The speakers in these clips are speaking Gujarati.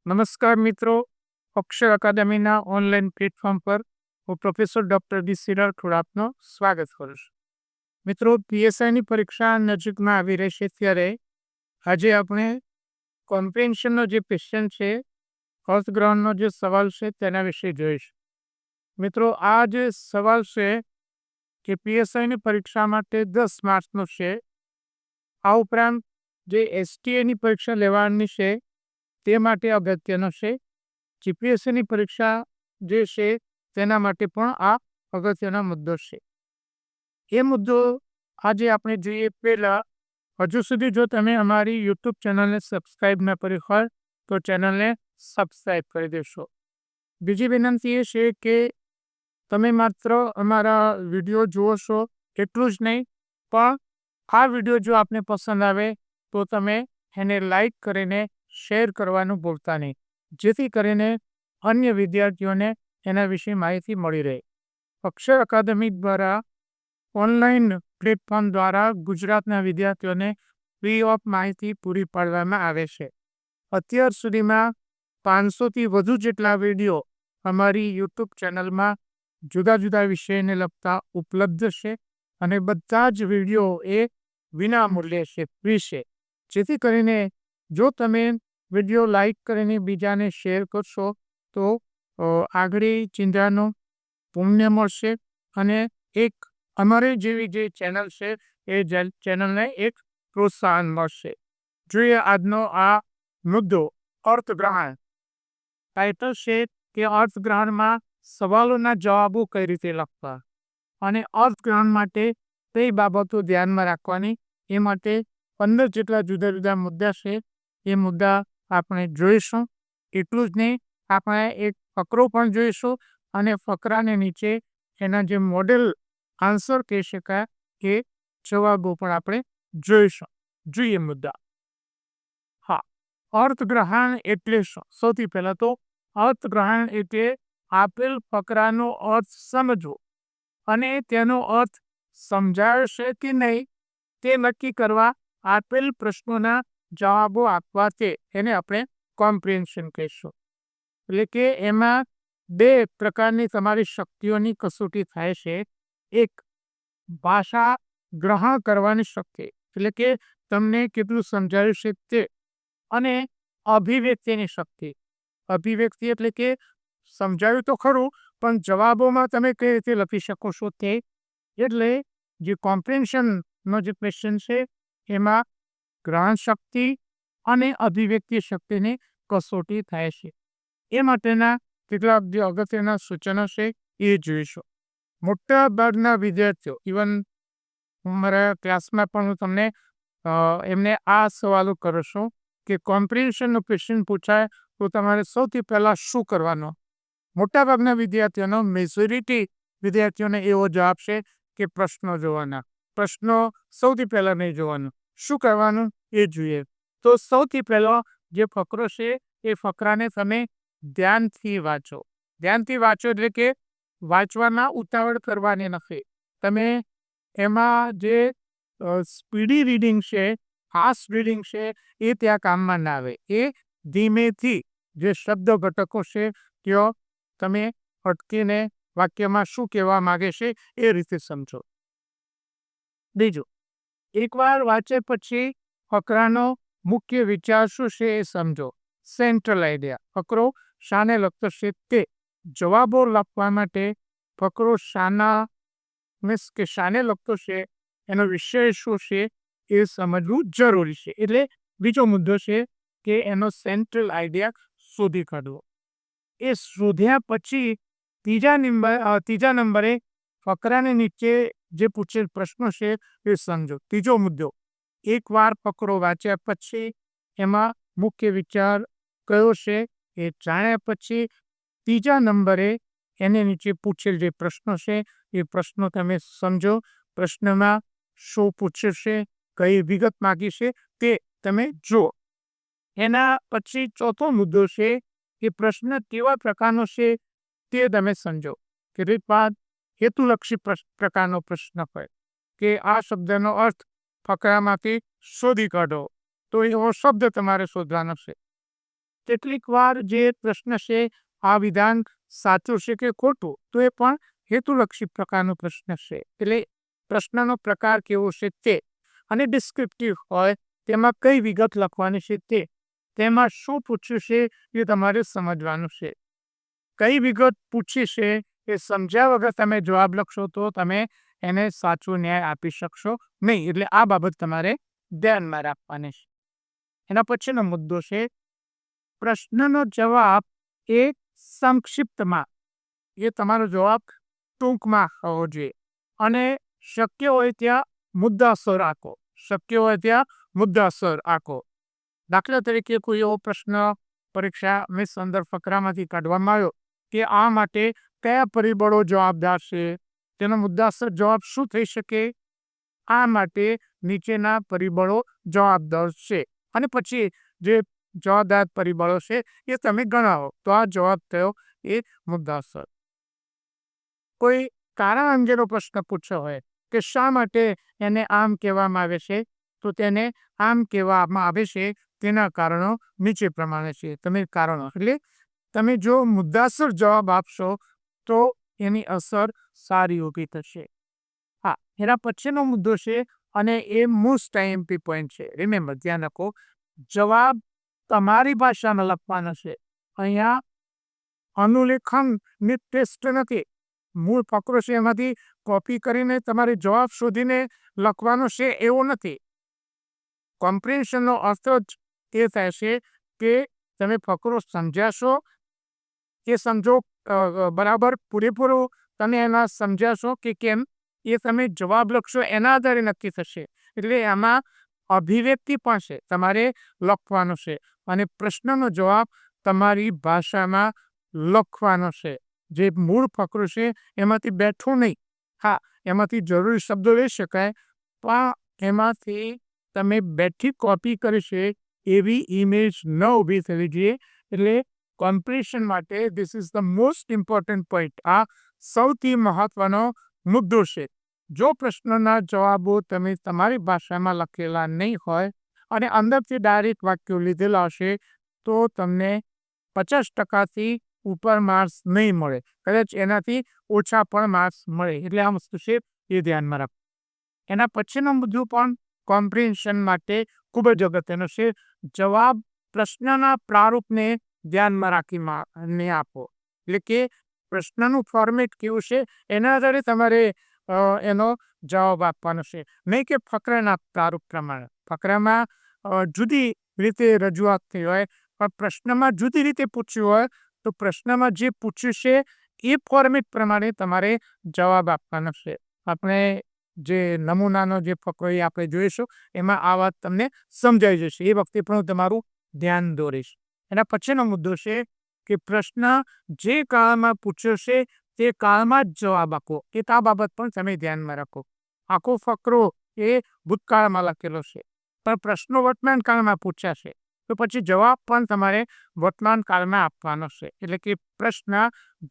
નમસ્કાર મિત્રો, અક્ષર અકાદમીના ઓનલાઈન પ્લેટફોર્મ પર હું professor doctor D C Rathod આપનું સ્વાગત કરું છું. મિત્રો, પીએસઆઈની પરીક્ષા નજીકમાં આવી રહી છે ત્યારે આજે આપણે કોમ્પ્રિહેન્શનનો જે ક્વેશ્ચન છે, અર્થગ્રહણનો જે સવાલ છે તેના વિશે જોઈશું. મિત્રો, આ જે સવાલ છે કે પીએસઆઈની પરીક્ષા માટે 10 માર્ક્સનો છે. આ ઉપરાંત જે એસટીએની પરીક્ષા લેવાની છે તે માટે અગત્યનો છે. જીપીએસસીની પરીક્ષા જે છે તેના માટે પણ આ અગત્યનો મુદ્દો છે. એ મુદ્દો આજે આપણે જોઈએ પહેલાં, હજુ સુધી જો તમે અમારી યુટ્યુબ ચેનલને સબસ્ક્રાઈબ ન કરી હોય તો ચેનલને સબસ્ક્રાઈબ કરી દેશો. બીજી વિનંતી એ છે કે તમે માત્ર અમારા વિડીયો જુઓ છો એટલું જ નહીં, પણ આ વિડીયો જો આપને પસંદ આવે તો તમે એને લાઈક કરીને શેર કરવાનું ભૂલતા નહીં, જેથી કરીને અન્ય વિદ્યાર્થીઓને એના વિશે માહિતી મળી રહે. અક્ષર અકાદમી દ્વારા ઓનલાઈન પ્લેટફોર્મ દ્વારા ગુજરાતના વિદ્યાર્થીઓને ફ્રી ઓફ માહિતી પૂરી પાડવામાં આવે છે. અત્યાર સુધીમાં 500થી વધુ જેટલા વિડીયો અમારી યુટ્યુબ ચેનલમાં જુદા જુદા વિષયને લગતા ઉપલબ્ધ છે અને બધા જ વિડીયો એ વિના મૂલ્યે છે, ફ્રી છે. જેથી કરીને જો તમે વિડીયો લાઈક કરીને બીજાને શેર કરશો તો આગળ ચિંતાનું પુણ્ય મળશે અને એક અમારી જેવી જે ચેનલ છે એ ચેનલને એક પ્રોત્સાહન મળશે. જોઈએ આજનો આ મુદ્દો, અર્થગ્રહણ. ટાઇટલ છે કે અર્થગ્રહણમાં સવાલોના જવાબો કઈ રીતે લખવા અને અર્થગ્રહણ માટે કઈ બાબતો ધ્યાનમાં રાખવાની, એ માટે 15 જેટલા જુદા જુદા મુદ્દા છે. એ મુદ્દા આપણે જોઈશું. એટલું જ નહીં, આપણે એક ફકરો પણ જોઈશું અને ફકરાને નીચે એના જે મોડેલ આન્સર કહી શકાય એ જવાબો પણ આપણે જોઈશું. જોઈએ મુદ્દા. હા, અર્થગ્રહણ એટલે શું? સૌથી પહેલા તો અર્થગ્રહણ એટલે આપેલ ફકરાનો અર્થ સમજવો અને તેનો અર્થ સમજાયો છે કે નહીં તે નક્કી કરવા આપેલ પ્રશ્નોના જવાબો આપવા, એને આપણે કોમ્પ્રિહેન્શન કહીશું. એટલે કે એમાં 2 પ્રકારની તમારી શક્તિઓની કસોટી થાય છે. એક, ભાષા ગ્રહણ કરવાની શક્તિ, એટલે કે તમને કેટલું સમજાયું છે તે, અને અભિવ્યક્તિની શક્તિ. અભિવ્યક્તિ એટલે કે સમજાયું તો ખરું પણ જવાબોમાં તમે કઈ રીતે લખી શકો છો તે. એટલે જે કોમ્પ્રિહેન્શનનો જે ક્વેશ્ચન છે એમાં ગ્રહણ શક્તિ અને અભિવ્યક્તિ શક્તિની કસોટી થાય છે. એ માટેના કેટલાક જે અગત્યના સૂચનો છે એ જોઈશું. મોટા ભાગના વિદ્યાર્થીઓ, ઇવન મારા ક્લાસમાં પણ હું તમને એમને આ સવાલો કરું છું કે કોમ્પ્રિહેન્શનનો ક્વેશ્ચન પૂછાય તો તમારે સૌથી પહેલાં શું કરવાનું? મોટાભાગના વિદ્યાર્થીઓનો, મેજોરિટી વિદ્યાર્થીઓને એવો જવાબ છે કે પ્રશ્નો જોવાના. પ્રશ્નો સૌથી પહેલાં નહીં જોવાનું. શું કરવાનું એ જોઈએ. તો સૌથી પહેલો જે ફકરો છે એ ફકરાને તમે ધ્યાનથી વાંચો. ધ્યાનથી વાંચો એટલે કે વાંચવામાં ઉતાવળ કરવાની નથી. તમે એમાં જે સ્પીડી રીડિંગ છે, ફાસ્ટ રીડિંગ છે, એ ત્યાં કામમાં ના આવે. એ ધીમેથી જે શબ્દ ઘટકો છે ત્યાં તમે અટકીને વાક્યમાં શું કહેવા માગે છે એ રીતે સમજો. બીજું, એકવાર વાંચે પછી ફકરાનો મુખ્ય વિચાર શું છે એ સમજો. Central idea. ફકરો શાને લગતો છે તે. જવાબો લખવા માટે ફકરો શાના મીન્સ કે શાને લગતો છે, એનો વિષય શું છે એ સમજવું જરૂરી છે. એટલે બીજો મુદ્દો છે કે એનો સેન્ટ્રલ આઈડિયા શોધી કાઢવો. એ શોધ્યા પછી ત્રીજા નંબરે ફકરાને નીચે જે પૂછેલ પ્રશ્નો છે એ સમજો. ત્રીજો મુદ્દો, એકવાર ફકરો વાંચ્યા પછી એમાં મુખ્ય વિચાર કયો છે એ જાણ્યા પછી ત્રીજા નંબરે એને નીચે પૂછેલ જે પ્રશ્નો છે એ પ્રશ્નો તમે સમજો. પ્રશ્નમાં શું પૂછ્યું છે, કઈ વિગત માગી છે તે તમે જુઓ. એના પછી ચોથો મુદ્દો છે કે પ્રશ્ન કેવા પ્રકારનો છે તે તમે સમજો. કેટલીક વાર હેતુલક્ષી પ્રકારનો પ્રશ્ન હોય કે આ શબ્દનો અર્થ ફકરામાંથી શોધી કાઢો, તો એવો શબ્દ તમારે શોધવાનો છે. કેટલીક વાર જે પ્રશ્ન છે આ વિધાન સાચું છે કે ખોટું, તો એ પણ હેતુલક્ષી પ્રકારનો પ્રશ્ન છે. એટલે પ્રશ્નનો પ્રકાર કેવો છે તે, અને ડિસ્ક્રિપ્ટિવ હોય તેમાં કઈ વિગત લખવાની છે તે, તેમાં શું પૂછ્યું છે એ તમારે સમજવાનું છે. કઈ વિગત પૂછી છે એ સમજ્યા વગર તમે જવાબ લખશો તો તમે એને સાચો ન્યાય આપી શકશો નહીં. એટલે આ બાબત તમારે ધ્યાનમાં રાખવાની છે. એના પછીનો મુદ્દો છે પ્રશ્નનો જવાબ એ સંક્ષિપ્તમાં, એ તમારો જવાબ ટૂંકમાં હોવો જોઈએ, અને શક્ય હોય ત્યાં મુદ્દાસર આખો, શક્ય હોય ત્યાં મુદ્દાસર આખો. દાખલા તરીકે કોઈ એવો પ્રશ્ન પરીક્ષા સંદર્ભ ફકરામાંથી કાઢવામાં આવ્યો કે આ માટે કયા પરિબળો જવાબદાર છે, તેનો મુદ્દાસર જવાબ શું થઈ શકે? આ માટે નીચેના પરિબળો જવાબદાર છે, અને પછી જે જવાબદાર પરિબળો છે એ તમે ગણાવો, તો આ જવાબ થયો એ મુદ્દાસર. કોઈ કારણ અંગેનો પ્રશ્ન પૂછ્યો હોય કે શા માટે એને આમ કહેવામાં આવે છે, તો તેને આમ કહેવામાં આવે છે તેના કારણો નીચે પ્રમાણે છે. તમે કારણો એટલે તમે જો મુદ્દાસર જવાબ આપશો તો એની અસર સારી ઊભી થશે. હા, એના પછીનો મુદ્દો છે, અને એ મોસ્ટ આઈએમપી પોઈન્ટ છે. રિમેમ્બર, ધ્યાન રાખો, જવાબ તમારી ભાષામાં લખવાનો છે. અહીંયા અનુલેખનની ટેસ્ટ નથી. મૂળ ફકરો છે એમાંથી કોપી કરીને તમારે જવાબ શોધીને લખવાનો છે એવો નથી. કોમ્પ્રિહેન્શનનો અર્થ જ એ થાય છે કે તમે ફકરો સમજ્યાશો કે સમજો બરાબર પૂરેપૂરો તમે એના સમજ્યાશો કે કેમ, એ તમે જવાબ લખશો એના આધારે નક્કી થશે. એટલે એમાં અભિવ્યક્તિ પણ છે, તમારે લખવાનો છે, અને પ્રશ્નનો જવાબ તમારી ભાષામાં લખવાનો છે. જે મૂળ ફકરો છે એમાંથી બેઠો નહીં. હા, એમાંથી જરૂરી શબ્દો લઈ શકાય, પણ એમાંથી તમે બેઠી કોપી કરી છે એવી ઇમેજ ન ઊભી થવી જોઈએ. એટલે કોમ્પ્રિહેન્શન માટે this is the most important point. આ સૌથી મહત્વનો મુદ્દો છે. જો પ્રશ્નના જવાબો તમે તમારી ભાષામાં લખેલા નહીં હોય અને અંદરથી ડાયરેક્ટ વાક્યો લીધેલા હશે, તો તમને 50%થી ઉપર માર્ક્સ નહીં મળે, કદાચ એનાથી ઓછા પણ માર્ક્સ મળે. એટલે આ વસ્તુ છે એ ધ્યાનમાં રાખો. એના પછીનો મુદ્દો પણ કોમ્પ્રિહેન્શન માટે ખૂબ જ અગત્યનો છે. જવાબ પ્રશ્નના પ્રારૂપને ધ્યાનમાં રાખીને આપો. એટલે કે પ્રશ્નનું ફોર્મેટ કેવું છે એના આધારે તમારે એનો જવાબ આપવાનો છે, નહીં કે ફકરાના પ્રારૂપ પ્રમાણે. ફકરામાં જુદી રીતે રજૂઆત થઈ હોય પણ પ્રશ્નમાં જુદી રીતે પૂછ્યું હોય, તો પ્રશ્નમાં જે પૂછ્યું છે એ ફોર્મેટ પ્રમાણે તમારે જવાબ આપવાનો છે. આપણે જે નમૂનાનો જે ફકરો એ આપણે જોઈશું એમાં આ વાત તમને સમજાઈ જશે. એ વખતે પણ હું તમારું ધ્યાન દોરીશ. એના પછીનો મુદ્દો છે કે પ્રશ્ન જે કાળમાં પૂછ્યો છે તે કાળમાં જ જવાબ આપો. એ આ બાબત પણ તમે ધ્યાનમાં રાખો. આખો ફકરો એ ભૂતકાળમાં લખેલો છે, પણ પ્રશ્નો વર્તમાન કાળમાં પૂછ્યા છે, તો પછી જવાબ પણ તમારે વર્તમાન કાળમાં આપવાનો છે. એટલે કે પ્રશ્ન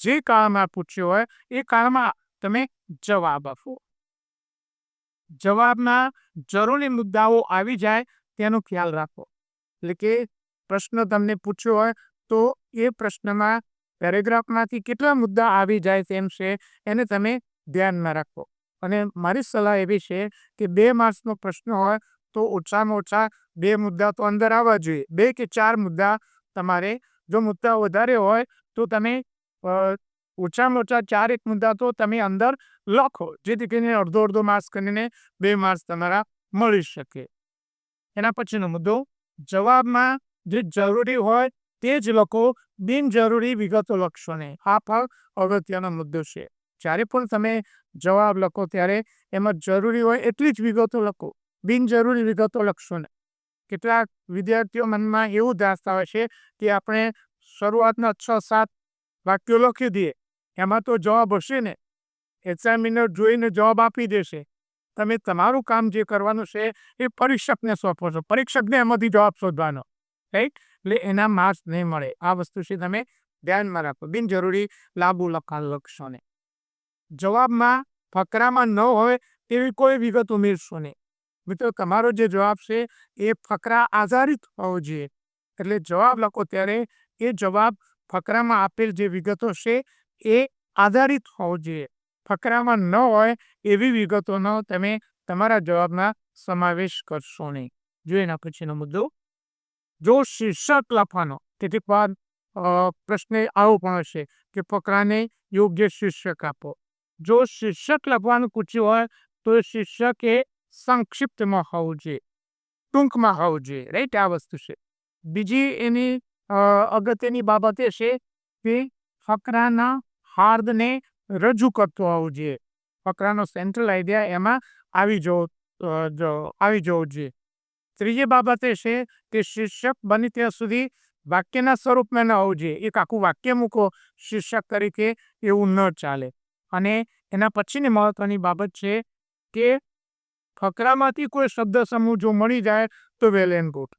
જે કાળમાં પૂછ્યો હોય એ કાળમાં તમે જવાબ આપો. જવાબમાં જરૂરી મુદ્દાઓ આવી જાય તેનો ખ્યાલ રાખો. એટલે કે પ્રશ્ન તમને પૂછ્યો હોય તો એ પ્રશ્નમાં પેરેગ્રાફમાંથી કેટલા મુદ્દા આવી જાય તેમ છે એને તમે ધ્યાનમાં રાખો. અને મારી સલાહ એવી છે કે 2 માર્ક્સનો પ્રશ્ન હોય તો ઓછામાં ઓછા 2 મુદ્દા તો અંદર આવવા જોઈએ. 2 કે 4 મુદ્દા તમારે, જો મુદ્દા વધારે હોય તો તમે ઓછામાં ઓછા 4 મુદ્દા તો તમે અંદર લખો, જેથી કરીને અડધો માર્ક્સ કરીને 2 માર્ક્સ તમારા મળી શકે. એના પછીનો મુદ્દો, જવાબમાં જે જરૂરી હોય તે જ લખો, બિનજરૂરી વિગતો લખશો નહીં. આ પણ અગત્યનો મુદ્દો છે. જ્યારે પણ તમે જવાબ લખો ત્યારે એમાં જરૂરી હોય એટલી જ વિગતો લખો, બિનજરૂરી વિગતો લખશો નહીં. કેટલાક વિદ્યાર્થીઓ મનમાં એવું ધારતા હોય છે કે આપણે શરૂઆતના 6-7 વાક્યો લખી દઈએ, એમાં તો જવાબ હશે ને, એક્ઝામિનર જોઈને જવાબ આપી દેશે. તમે તમારું કામ જે કરવાનું છે એ પરીક્ષકને સોંપો છો, પરીક્ષકને એમાંથી જવાબ શોધવાનો, રાઈટ? એટલે એના માર્ક્સ નહીં મળે. આ વસ્તુ છે તમે ધ્યાનમાં રાખો. બિનજરૂરી લાંબુ લખશો નહીં. જવાબમાં ફકરામાં ન હોય તેવી કોઈ વિગત ઉમેરશો નહીં. મિત્રો, તમારો જે જવાબ છે એ ફકરા આધારિત હોવો જોઈએ. એટલે જવાબ લખો ત્યારે એ જવાબ ફકરામાં આપેલ જે વિગતો છે એ આધારિત હોવો જોઈએ. ફકરામાં ન હોય એવી વિગતોનો તમે તમારા જવાબમાં સમાવેશ કરશો નહીં. જો એના પછીનો મુદ્દો, જો શીર્ષક લખવાનો, કેટલીક વાર પ્રશ્ન આવો પણ હશે કે ફકરાને યોગ્ય શીર્ષક આપો. જો શીર્ષક લખવાનું પૂછ્યું હોય તો શીર્ષક એ સંક્ષિપ્તમાં હોવું જોઈએ, ટૂંકમાં હોવું જોઈએ. રાઈટ, આ વસ્તુ છે. બીજી એની અગત્યની બાબત એ છે કે ફકરાના હાર્દને રજૂ કરતો હોવું જોઈએ. ફકરાનો સેન્ટ્રલ આઈડિયા એમાં આવી જવો જોઈએ. ત્રીજી બાબત એ છે કે શીર્ષક બને ત્યાં સુધી વાક્યના સ્વરૂપમાં ન હોવું જોઈએ. એક આખું વાક્ય મૂકો શીર્ષક તરીકે, એવું ન ચાલે. અને એના પછીની મહત્વની બાબત છે કે ફકરામાંથી કોઈ શબ્દ સમૂહ જો મળી જાય તો વેલ એન્ડ ગુડ.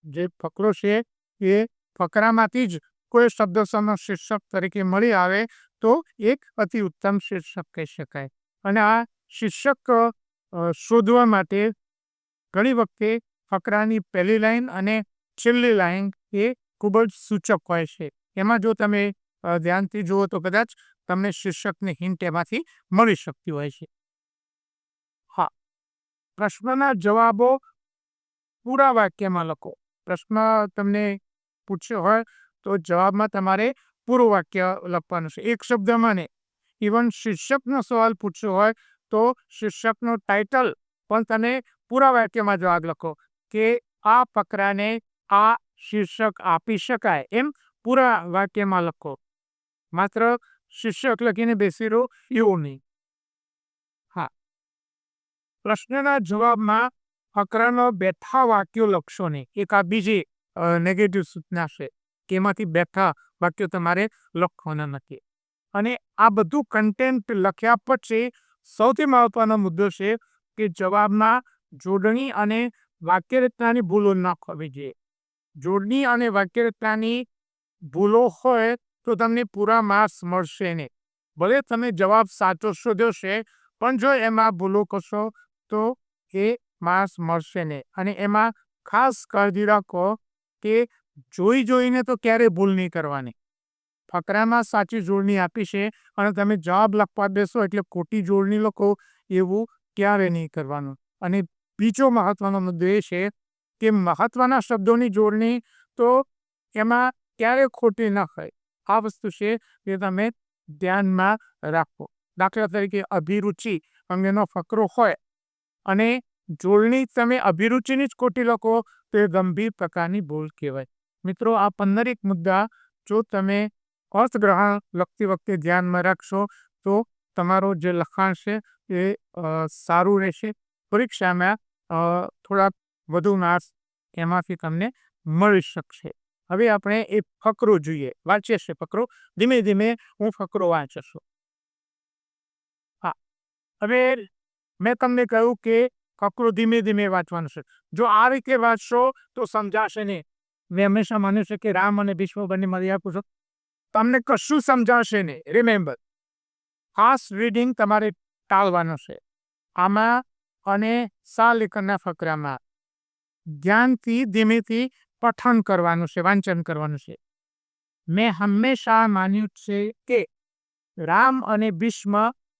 જે ફકરો છે એ ફકરામાંથી જ કોઈ શબ્દ સમૂહ શીર્ષક તરીકે મળી આવે તો એક અતિ ઉત્તમ શીર્ષક કહી શકાય. અને આ શીર્ષક શોધવા માટે ઘણી વખતે ફકરાની પહેલી લાઈન અને છેલ્લી લાઈન એ ખૂબ જ સૂચક હોય છે. એમાં જો તમે ધ્યાનથી જુઓ તો કદાચ તમને શીર્ષકની હિન્ટ એમાંથી મળી શકતી હોય છે. હા, પ્રશ્નના જવાબો પૂરા વાક્યમાં લખો. પ્રશ્ન તમને પૂછ્યો હોય તો જવાબમાં તમારે પૂરું વાક્ય લખવાનું છે, એક શબ્દમાં નહીં. ઇવન શીર્ષકનો સવાલ પૂછ્યો હોય તો શીર્ષકનો ટાઇટલ પણ તમે પૂરા વાક્યમાં જવાબ લખો કે આ ફકરાને આ શીર્ષક આપી શકાય, એમ પૂરા વાક્યમાં લખો. માત્ર શીર્ષક લખીને બેસી રહો એવું નહીં. હા, પ્રશ્નના જવાબમાં ફકરાનો બેઠા વાક્યો લખશો નહીં. એક આ બીજી નેગેટિવ સૂચના છે કે એમાંથી બેઠા વાક્યો તમારે લખવાના નથી. અને આ બધું કન્ટેન્ટ લખ્યા પછી સૌથી મહત્વનો મુદ્દો છે કે જવાબમાં જોડણી અને વાક્યરચનાની ભૂલો ન થવી જોઈએ. જોડણી અને વાક્યરચનાની ભૂલો હોય તો તમને પૂરા માર્ક્સ મળશે નહીં. ભલે તમે જવાબ સાચો શોધ્યો છે પણ જો એમાં ભૂલો કરશો તો એ માર્ક્સ મળશે નહીં. અને એમાં ખાસ કાળજી રાખો કે જોઈને તો ક્યારેય ભૂલ નહીં કરવાની. ફકરામાં સાચી જોડણી આપી છે અને તમે જવાબ લખવા બેસો એટલે ખોટી જોડણી લખો, એવું ક્યારે નહીં કરવાનું. અને બીજો મહત્વનો મુદ્દો એ છે કે મહત્વના શબ્દોની જોડણી તો એમાં ક્યારે ખોટી ન હોય. આ વસ્તુ છે કે તમે ધ્યાનમાં રાખો. દાખલા તરીકે અભિરુચિ અંગેનો ફકરો હોય અને જોડણી તમે અભિરુચિની જ ખોટી લખો તો એ ગંભીર પ્રકારની ભૂલ કહેવાય. મિત્રો, આ 15 મુદ્દા જો તમે અર્થગ્રહણ લખતી વખતે ધ્યાનમાં રાખશો તો તમારો જે લખાણ છે એ સારું રહેશે. પરીક્ષામાં થોડાક વધુ માર્ક્સ એમાંથી તમને મળી શકશે. હવે આપણે એ ફકરો જોઈએ, વાંચીએ છીએ ફકરો. ધીમે ધીમે હું ફકરો વાંચશું. હા, હવે મેં તમને કહ્યું કે ફકરો ધીમે ધીમે વાંચવાનો છે. જો આ રીતે વાંચશો તો સમજાશે નહીં. મેં હંમેશા માન્યું છે કે રામ અને ભીષ્મ બંને મર્યાદા પુરુષો, તમને કશું સમજાશે નહીં. રિમેમ્બર, ખાસ રીડિંગ તમારે ટાળવાનું છે આમાં. અને લેખનના ફકરામાં ધ્યાનથી ધીમેથી પઠન કરવાનું છે, વાંચન કરવાનું છે. મેં હંમેશા માન્યું છે કે રામ અને ભીષ્મ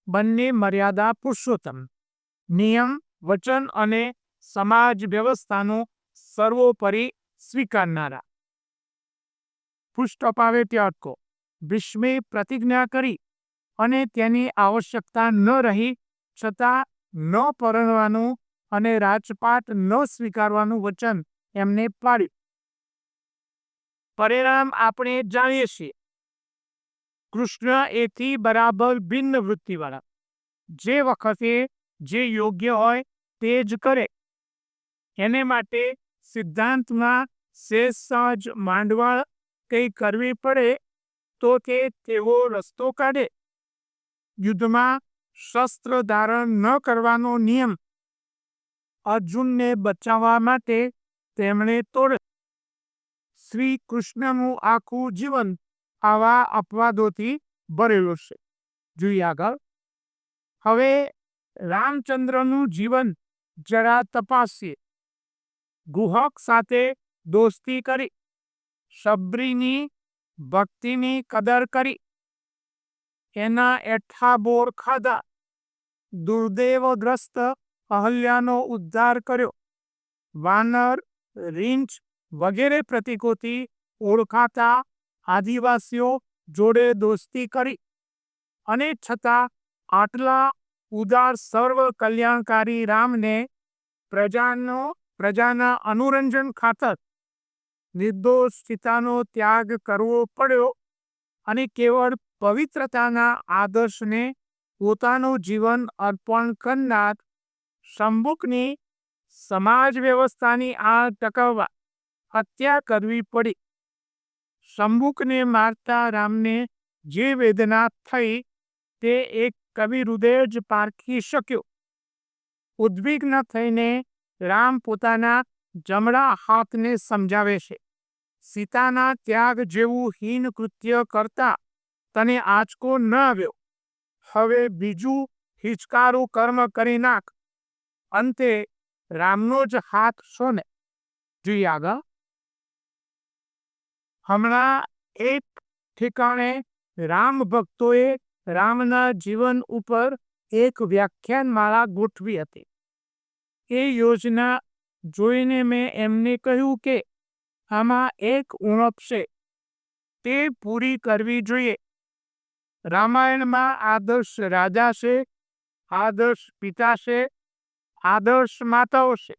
બંને મર્યાદા પુરુષોત્તમ, નિયમ, વચન અને સમાજ વ્યવસ્થાનું સર્વોપરી સ્વીકારનારા. પુષ્ટપ આવે ત્યાં અટકો. ભીષ્મે પ્રતિજ્ઞા કરી અને તેની આવશ્યકતા ન રહી છતાં ન પરણવાનું અને રાજપાટ ન સ્વીકારવાનું વચન એમને પાડ્યું. પરિણામ આપણે જાણીએ છીએ. કૃષ્ણ એથી બરાબર ભિન્ન વૃત્તિવાળા. જે વખતે જે યોગ્ય હોય તે જ કરે. એને માટે સિદ્ધાંતમાં સહેજ માંડવા કંઈ કરવી પડે તો તે તેવો રસ્તો કાઢે. યુદ્ધમાં શસ્ત્ર ધારણ ન કરવાનો નિયમ અર્જુનને બચાવવા માટે તેમણે તોડ્યો. શ્રી કૃષ્ણનું આખું જીવન આવા અપવાદોથી ભરેલું છે. જોઈએ આગળ. હવે રામચંદ્રનું જીવન જરા તપાસીએ. ગુહક સાથે દોસ્તી કરી શબરીની ભક્તિની કદર કરી, એના એઠા બોર ખાધા, દુર્દેવગ્રસ્ત અહલ્યાનો ઉદ્ધાર કર્યો, વાનર, રીંછ વગેરે પ્રતીકોથી ઓળખાતા આદિવાસીઓ જોડે દોસ્તી કરી, અને છતાં આટલા ઉદાર સર્વ કલ્યાણકારી રામને પ્રજાના અનુરંજન ખાતર નિર્દોષ સીતાનો ત્યાગ કરવો પડ્યો અને કેવળ પવિત્રતાના આદર્શને પોતાનું જીવન અર્પણ કરનાર શંભુકની સમાજ વ્યવસ્થાની આ ટકાવવા હત્યા કરવી પડી. શંભુકને મારતા રામને જે વેદના થઈ તે એક કવિ હૃદય જ પારખી શક્યો. ઉદ્વિગ્ન થઈને રામ પોતાના જમણા હાથને સમજાવે છે, સીતાના ત્યાગ જેવું હીન કૃત્ય કરતા તને આંચકો ન આવ્યો, હવે બીજું હિચકારું કર્મ કરી નાખ. અંતે રામનો જ હાથ શોને. જોઈએ આગળ. હમણાં એક ઠેકાણે રામ ભક્તોએ રામના જીવન ઉપર એક વ્યાખ્યાનમાળા ગોઠવી હતી. એ યોજના જોઈને મેં એમને કહ્યું કે આમાં એક ઉણપ છે, તે પૂરી કરવી જોઈએ. રામાયણમાં આદર્શ રાજા છે, આદર્શ પિતા છે, આદર્શ માતાઓ છે,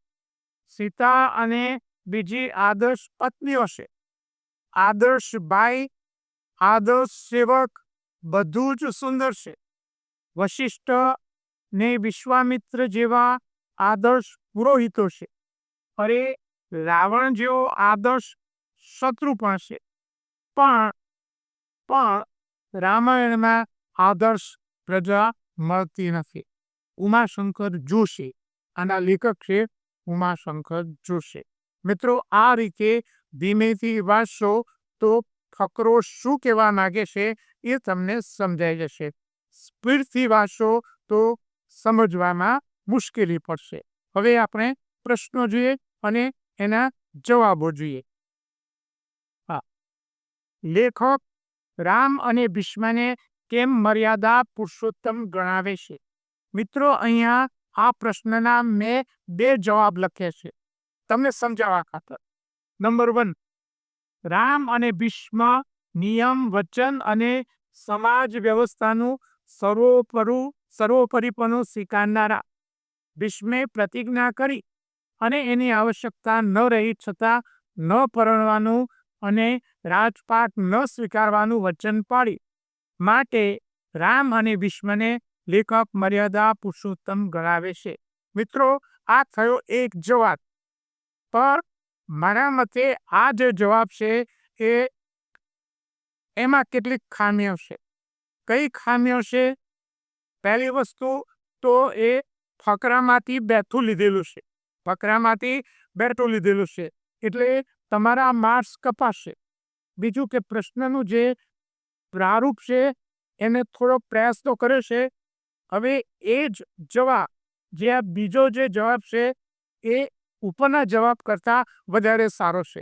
સીતા અને બીજી આદર્શ પત્નીઓ છે, આદર્શ ભાઈ, આદર્શ સેવક, બધું જ સુંદર છે. વશિષ્ઠ ને વિશ્વામિત્ર જેવા આદર્શ પુરોહિતો છે. અરે રાવણ જેવો આદર્શ શત્રુ પણ છે. પણ રામાયણમાં આદર્શ પ્રજા મળતી નથી. ઉમાશંકર જોશી, આના લેખક છે ઉમાશંકર જોશી. મિત્રો, આ રીતે ધીમેથી વાંચશો તો ફકરો શું કહેવા માંગે છે એ તમને સમજાઈ જશે. સ્પીડથી વાંચશો તો સમજવામાં મુશ્કેલી પડશે. હવે આપણે પ્રશ્નો જોઈએ અને એના જવાબો જોઈએ. લેખક રામ અને ભીષ્મને કેમ મર્યાદા પુરુષોત્તમ ગણાવે છે? મિત્રો, અહીંયા આ પ્રશ્નના મેં 2 જવાબ લખ્યા છે તમને સમજાવવા ખાતર. નંબર 1, રામ અને ભીષ્મ નિયમ, વચન અને સમાજ વ્યવસ્થાનું સર્વોપરીપણું સ્વીકારનારા. ભીષ્મે પ્રતિજ્ઞા કરી અને એની આવશ્યકતા ન રહી છતાં ન પરણવાનું અને રાજપાટ ન સ્વીકારવાનું વચન પાડી. માટે રામ અને ભીષ્મને લેખક મર્યાદા પુરુષોત્તમ ગણાવે છે. મિત્રો, આ થયો એક જવાબ. પણ મારા મતે આ જે જવાબ છે એમાં કેટલીક ખામીઓ છે. કઈ ખામીઓ છે? પહેલી વસ્તુ તો એ ફકરામાંથી બેઠું લીધેલું છે. એટલે તમારા માર્ક્સ કપાશે. બીજું કે પ્રશ્નનું જે પ્રારૂપ છે એને થોડો પ્રયાસ તો કર્યો છે. હવે એ જ જવાબ, જે આ બીજો જે જવાબ છે એ ઉપરના જવાબ કરતાં વધારે સારો છે.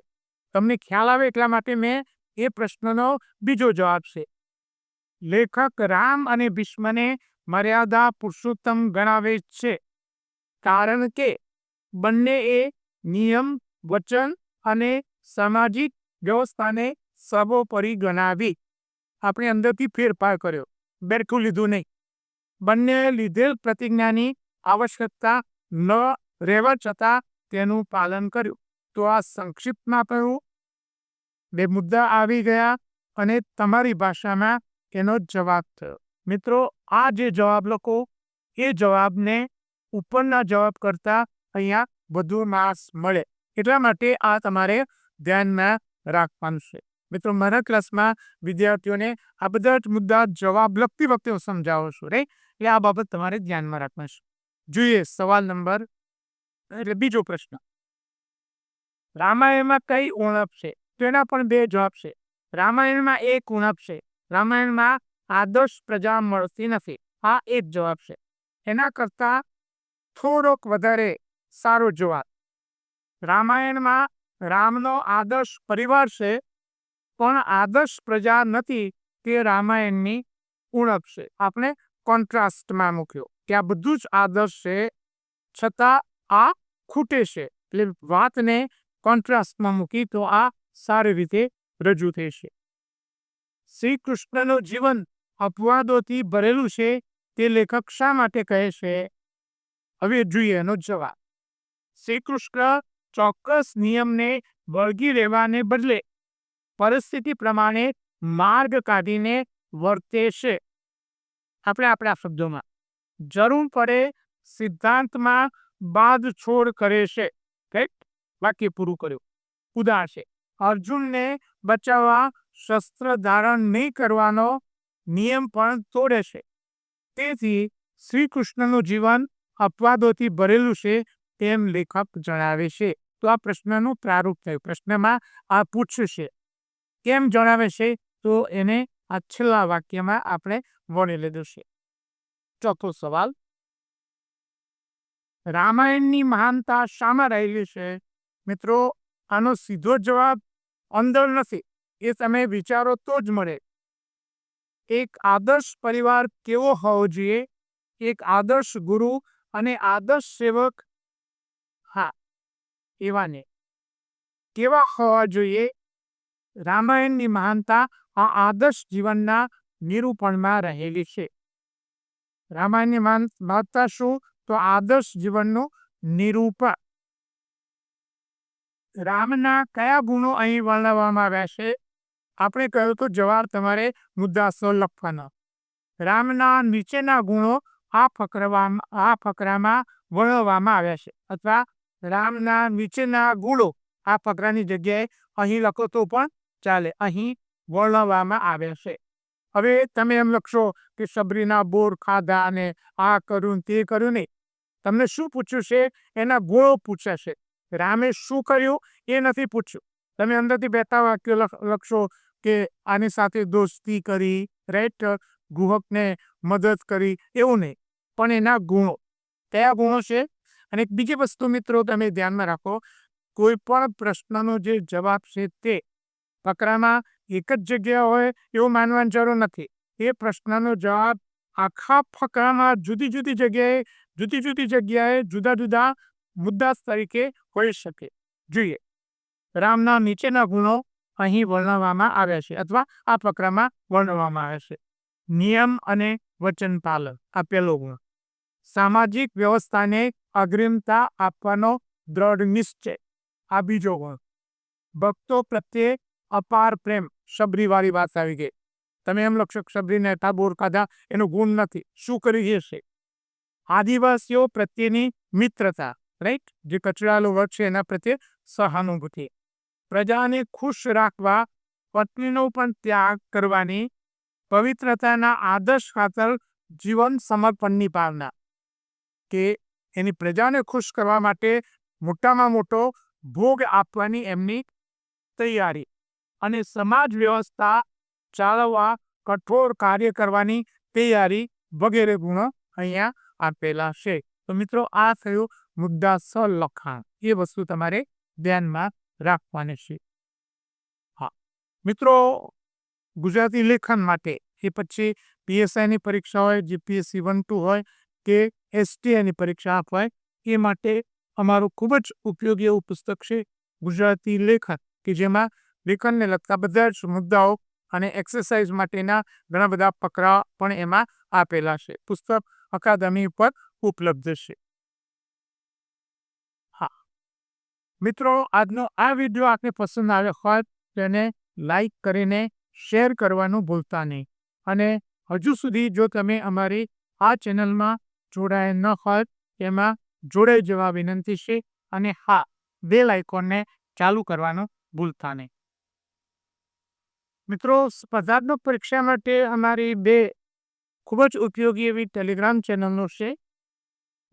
તમને ખ્યાલ આવે એટલા માટે મેં એ પ્રશ્નનો બીજો જવાબ છે. લેખક રામ અને ભીષ્મને મર્યાદા પુરુષોત્તમ ગણાવે છે કારણ કે બંને એ નિયમ, વચન અને સામાજિક વ્યવસ્થાને સર્વોપરી ગણાવી. આપણે અંદરથી ફેરફાર કર્યો, બેઠું લીધું નહીં. બંને લીધેલ પ્રતિજ્ઞાની આવશ્યકતા ન રહેવા છતાં તેનું પાલન કર્યું. તો આ સંક્ષિપ્તમાં કહ્યું, 2 મુદ્દા આવી ગયા અને તમારી ભાષામાં એનો જવાબ થયો. મિત્રો, આ જે જવાબ લખો એ જવાબને ઉપરના જવાબ કરતાં અહીંયા વધુ માર્ક્સ મળે. એટલા માટે આ તમારે ધ્યાનમાં રાખવાનું છે. મિત્રો, મારા ક્લાસમાં વિદ્યાર્થીઓને આ બધા જ મુદ્દા જવાબ લખતી વખતે હું સમજાવું છું, રાઈટ? એટલે આ બાબત તમારે ધ્યાનમાં રાખવાની છે. જોઈએ સવાલ નંબર, એટલે બીજો પ્રશ્ન. રામાયણમાં કઈ ઉણપ છે? તો એના પણ 2 જવાબ છે. રામાયણમાં એક ઉણપ છે. રામાયણમાં આદર્શ પ્રજા મળતી નથી. આ એક જવાબ છે. એના કરતાં થોડોક વધારે સારો જવાબ, રામાયણમાં રામનો આદર્શ પરિવાર છે પણ આદર્શ પ્રજા નથી તે રામાયણની ઉણપ છે. આપણે કોન્ટ્રાસ્ટમાં મૂક્યો કે આ બધું જ આદર્શ છે, છતાં આ ખૂટે છે. એટલે વાતને કોન્ટ્રાસ્ટમાં મૂકી તો આ સારી રીતે રજૂ થઈ છે. શ્રી કૃષ્ણનું જીવન અપવાદોથી ભરેલું છે તે લેખક શા માટે કહે છે? હવે જોઈએ એનો જવાબ. શ્રી કૃષ્ણ ચોક્કસ નિયમને વળગી રહેવાને બદલે પરિસ્થિતિ પ્રમાણે માર્ગ કાઢીને વર્તે છે. આપણે આપણા શબ્દોમાં જરૂર પડે સિદ્ધાંતમાં બાંધછોડ કરે છે. વાક્ય પૂરું કર્યું. ઉદાહરણ છે, અર્જુનને બચાવવા શસ્ત્ર ધારણ નહીં કરવાનો નિયમ પણ તોડે છે. તેથી શ્રી કૃષ્ણનું જીવન અપવાદોથી ભરેલું છે તેમ લેખક જણાવે છે. તો આ પ્રશ્નનું પ્રારૂપ થયું. પ્રશ્નમાં આ પૂછશે કેમ જણાવે છે, તો એને આ છેલ્લા વાક્યમાં આપણે વણી લીધું છે. ચોથો સવાલ, રામાયણની મહાનતા શામાં રહેલી છે? મિત્રો, આનો સીધો જવાબ અંદર નથી, એ તમે વિચારો તો જ મળે. એક આદર્શ પરિવાર કેવો હોવો જોઈએ, એક આદર્શ ગુરુ અને આદર્શ સેવક, હા એવાને કેવા હોવા જોઈએ? રામાયણની મહાનતા આ આદર્શ જીવનના નિરૂપણમાં રહેલી છે. રામાયણની મહાનતા શું? તો આદર્શ જીવનનું નિરૂપણ. રામના કયા ગુણો અહીં વર્ણવવામાં આવ્યા છે? આપણે કહ્યું તો જવાબ તમારે મુદ્દાસર લખવાનો. રામના નીચેના ગુણો આ ફકરામાં વર્ણવવામાં આવ્યા છે, અથવા રામના નીચેના ગુણો આ ફકરાની જગ્યાએ અહીં લખો તો પણ ચાલે. અહીં વર્ણવવામાં આવ્યા છે. હવે તમે એમ લખશો કે સબરીના બોર ખાધા અને આ કર્યું તે કર્યું. નહીં, તમને શું પૂછ્યું છે? એના ગુણો પૂછ્યા છે. રામે શું કર્યું એ નથી પૂછ્યું. તમે અંદરથી બેઠા વાક્યો લખશો કે આની સાથે દોસ્તી કરી, રાઈટ, ગુહકને મદદ કરી, એવું નહીં, પણ એના ગુણો કયા ગુણો છે. અને એક બીજી વસ્તુ મિત્રો તમે ધ્યાનમાં રાખો, કોઈ પણ પ્રશ્નનો જે જવાબ છે તે ફકરામાં એક જ જગ્યા હોય એવું માનવાની જરૂર નથી. એ પ્રશ્નનો જવાબ આખા ફકરામાં જુદી જુદી જગ્યાએ જુદા જુદા મુદ્દા તરીકે હોઈ શકે. જોઈએ, રામના નીચેના ગુણો અહીં વર્ણવવામાં આવ્યા છે, અથવા આ ફકરામાં વર્ણવવામાં આવ્યા છે. નિયમ અને વચન પાલન, આ પહેલો ગુણ. સામાજિક વ્યવસ્થાને અગ્રિમતા આપવાનો દ્રઢ નિશ્ચય, આ બીજો ગુણ. ભક્તો પ્રત્યે અપાર પ્રેમ, સબરીવાળી વાત આવી ગઈ. તમે એમ લખશો સબરીને બોર ખાધા, એનો ગુણ નથી, શું કરી છે. આદિવાસીઓ પ્રત્યેની મિત્રતા, રાઈટ, જે કચરાયેલો વર્ગ છે એના પ્રત્યે સહાનુભૂતિ. પ્રજાને ખુશ રાખવા પત્નીનો પણ ત્યાગ કરવાની પવિત્રતાના આદર્શ ખાતર જીવન સમર્પણની ભાવના, કે એની પ્રજાને ખુશ કરવા માટે મોટામાં મોટો ભોગ આપવાની એમની તૈયારી, અને સમાજ વ્યવસ્થા ચાલવવા કઠોર કાર્ય કરવાની તૈયારી વગેરે ગુણો અહીંયા આપેલા છે. તો મિત્રો, આ થયું મુદ્દાસર લખાણ. એ વસ્તુ તમારે ધ્યાનમાં રાખવાની છે. હા મિત્રો, ગુજરાતી લેખન માટે એ પછી પીએસઆઈની પરીક્ષા હોય, જીપીએસસી 1-2 હોય કે એસટીઆઈની પરીક્ષા આપવાય, એ માટે અમારું ખૂબ જ ઉપયોગી એવું પુસ્તક છે ગુજરાતી લેખન, કે જેમાં લેખનને લગતા બધા જ મુદ્દાઓ અને એક્સરસાઇઝ માટેના ઘણા બધા ફકરા પણ એમાં આપેલા છે. પુસ્તક અકાદમી પર ઉપલબ્ધ છે. હા મિત્રો, આજનો આ વિડીયો આપને પસંદ આવ્યો હોય તેને લાઈક કરીને શેર કરવાનું ભૂલતા નહીં. અને હજુ સુધી જો તમે અમારી આ ચેનલમાં જોડાયા ન હોય તેમાં જોડાઈ જવા વિનંતી છે. અને હા, બેલ આઇકોનને ચાલુ કરવાનું ભૂલતા નહીં. મિત્રો, સ્પર્ધાત્મક પરીક્ષા માટે અમારી 2 ખૂબ જ ઉપયોગી એવી ટેલિગ્રામ ચેનલો છે.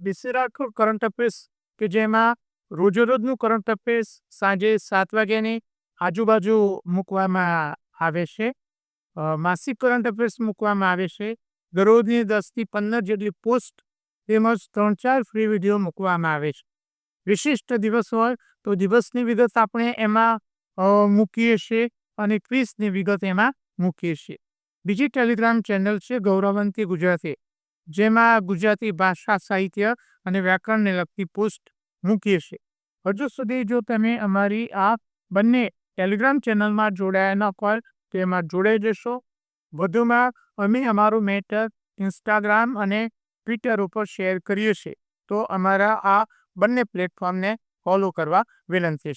બિસરાખોર કરંટ અફેર્સ, કે જેમાં રોજેરોજનું કરંટ અફેર્સ સાંજે 7 વાગ્યાની આજુબાજુ મૂકવામાં આવે છે. માસિક કરંટ અફેર્સ મૂકવામાં આવે છે. દરરોજની 10 થી 15 જેટલી પોસ્ટ તેમજ 3-4 ફ્રી વિડીયો મૂકવામાં આવે છે. વિશિષ્ટ દિવસ હોય તો દિવસની વિગત આપણે એમાં મૂકીએ છીએ. અને ક્વિઝની વિગત એમાં મૂકીએ છીએ. બીજી ટેલિગ્રામ ચેનલ છે ગૌરવંતી ગુજરાતી, જેમાં ગુજરાતી ભાષા, સાહિત્ય અને વ્યાકરણને લગતી પોસ્ટ મૂકીએ છીએ. હજુ સુધી જો તમે અમારી આ બંને ટેલિગ્રામ ચેનલમાં જોડાયા ન હોય તો એમાં જોડાઈ જશો. વધુમાં અમે અમારું મેટર ઇન્સ્ટાગ્રામ અને ટ્વિટર ઉપર શેર કરીએ છીએ, તો અમારા આ બંને પ્લેટફોર્મને ફોલો કરવા વિનંતી છે.